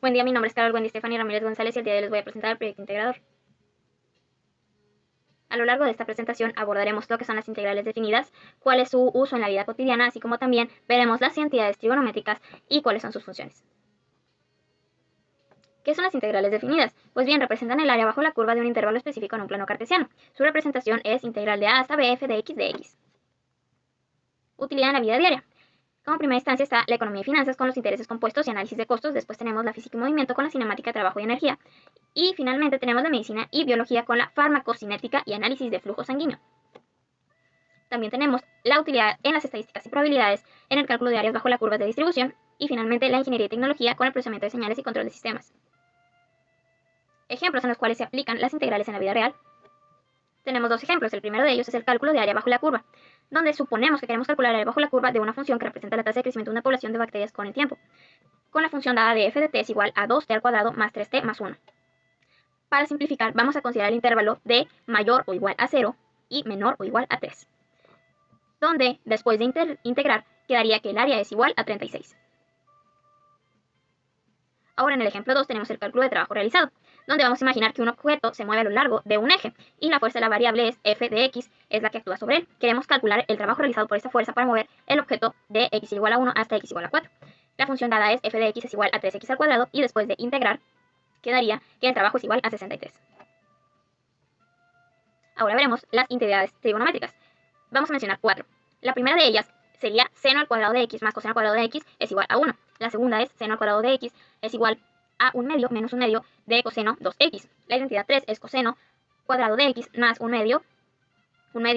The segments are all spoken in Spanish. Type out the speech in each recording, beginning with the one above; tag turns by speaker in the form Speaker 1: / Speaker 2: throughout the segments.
Speaker 1: Buen día, mi nombre es Carol Wendy Stephanie Ramírez González y el día de hoy les voy a presentar el proyecto integrador. A lo largo de esta presentación abordaremos lo que son las integrales definidas, cuál es su uso en la vida cotidiana, así como también veremos las entidades trigonométricas y cuáles son sus funciones. ¿Qué son las integrales definidas? Pues bien, representan el área bajo la curva de un intervalo específico en un plano cartesiano. Su representación es integral de a hasta b f de x de x. Utilidad en la vida diaria. Como primera instancia está la economía y finanzas con los intereses compuestos y análisis de costos. Después tenemos la física y movimiento con la cinemática, trabajo y energía. Y finalmente tenemos la medicina y biología con la farmacocinética y análisis de flujo sanguíneo. También tenemos la utilidad en las estadísticas y probabilidades, en el cálculo de áreas bajo la curva de distribución y finalmente la ingeniería y tecnología con el procesamiento de señales y control de sistemas. Ejemplos en los cuales se aplican las integrales en la vida real. Tenemos dos ejemplos. El primero de ellos es el cálculo de área bajo la curva, donde suponemos que queremos calcular el área bajo la curva de una función que representa la tasa de crecimiento de una población de bacterias con el tiempo, con la función dada de f de t es igual a 2t al cuadrado más 3t más 1. Para simplificar, vamos a considerar el intervalo de mayor o igual a 0 y menor o igual a 3, donde después de integrar quedaría que el área es igual a 36. Ahora en el ejemplo 2 tenemos el cálculo de trabajo realizado, donde vamos a imaginar que un objeto se mueve a lo largo de un eje y la fuerza de la variable es f de x, es la que actúa sobre él. Queremos calcular el trabajo realizado por esta fuerza para mover el objeto de x igual a 1 hasta x igual a 4. La función dada es f de x es igual a 3x al cuadrado y después de integrar quedaría que el trabajo es igual a 63. Ahora veremos las integridades trigonométricas. Vamos a mencionar 4. La primera de ellas sería seno al cuadrado de x más coseno al cuadrado de x es igual a 1. La segunda es seno al cuadrado de x es igual a 1 medio menos 1 medio de coseno 2x. La identidad 3 es coseno cuadrado de x más 1 medio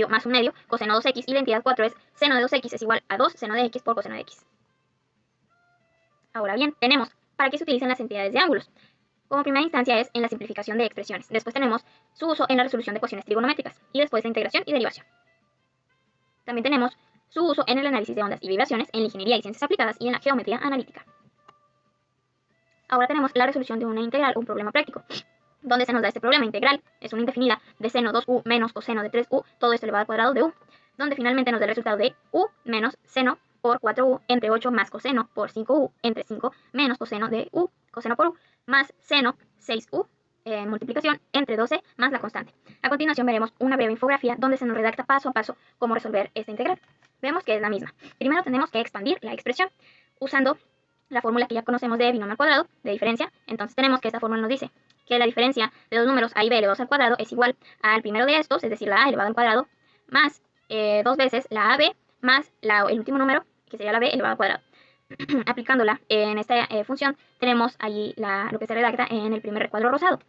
Speaker 1: más 1 medio coseno 2x. Y la identidad 4 es seno de 2x es igual a 2 seno de x por coseno de x. Ahora bien, tenemos para qué se utilizan las entidades de ángulos. Como primera instancia es en la simplificación de expresiones. Después tenemos su uso en la resolución de ecuaciones trigonométricas. Y después la integración y derivación. También tenemos su uso en el análisis de ondas y vibraciones, en la ingeniería y ciencias aplicadas y en la geometría analítica. Ahora tenemos la resolución de una integral, un problema práctico, donde se nos da este problema integral, es una indefinida de seno 2u menos coseno de 3u, todo esto elevado al cuadrado de u, donde finalmente nos da el resultado de u menos seno por 4u entre 8 más coseno por 5u entre 5 menos coseno de u, coseno por u, más seno 6u en multiplicación entre 12 más la constante. A continuación veremos una breve infografía donde se nos redacta paso a paso cómo resolver esta integral. Vemos que es la misma. Primero tenemos que expandir la expresión usando la fórmula que ya conocemos de binomio al cuadrado, de diferencia. Entonces tenemos que esta fórmula nos dice que la diferencia de dos números a y b elevados al cuadrado es igual al primero de estos, es decir, la a elevado al cuadrado, más dos veces la ab más el último número, que sería la b elevado al cuadrado. Aplicándola en esta función, tenemos allí lo que se redacta en el primer recuadro rosado.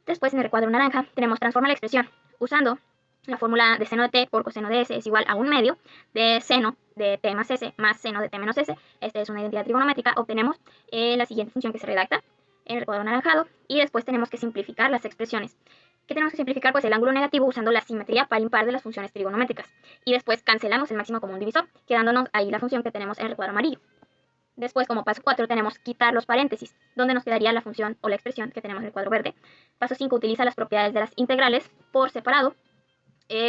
Speaker 1: Después, en el recuadro naranja, tenemos transforma la expresión usando la fórmula de seno de t por coseno de s es igual a 1 medio de seno de t más s más seno de t menos s. Esta es una identidad trigonométrica. Obtenemos la siguiente función que se redacta en el recuadro anaranjado. Y después tenemos que simplificar las expresiones. ¿Qué tenemos que simplificar? Pues el ángulo negativo usando la simetría par impar de las funciones trigonométricas. Y después cancelamos el máximo común divisor, quedándonos ahí la función que tenemos en el recuadro amarillo. Después, como paso 4, tenemos quitar los paréntesis, donde nos quedaría la función o la expresión que tenemos en el cuadro verde. Paso 5, utiliza las propiedades de las integrales por separado,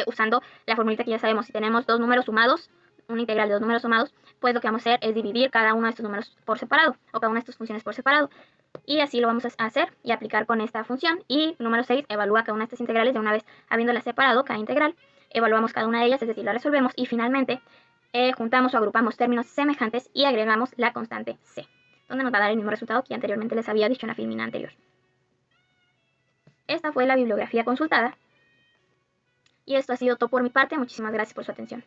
Speaker 1: usando la formulita que ya sabemos. Si tenemos dos números sumados, una integral de dos números sumados, pues lo que vamos a hacer es dividir cada uno de estos números por separado, o cada una de estas funciones por separado. Y así lo vamos a hacer y aplicar con esta función. Y número 6, evalúa cada una de estas integrales de una vez habiéndolas separado, cada integral. Evaluamos cada una de ellas, es decir, la resolvemos y finalmente juntamos o agrupamos términos semejantes y agregamos la constante c, donde nos va a dar el mismo resultado que anteriormente les había dicho en la filmina anterior. Esta fue la bibliografía consultada. Y esto ha sido todo por mi parte. Muchísimas gracias por su atención.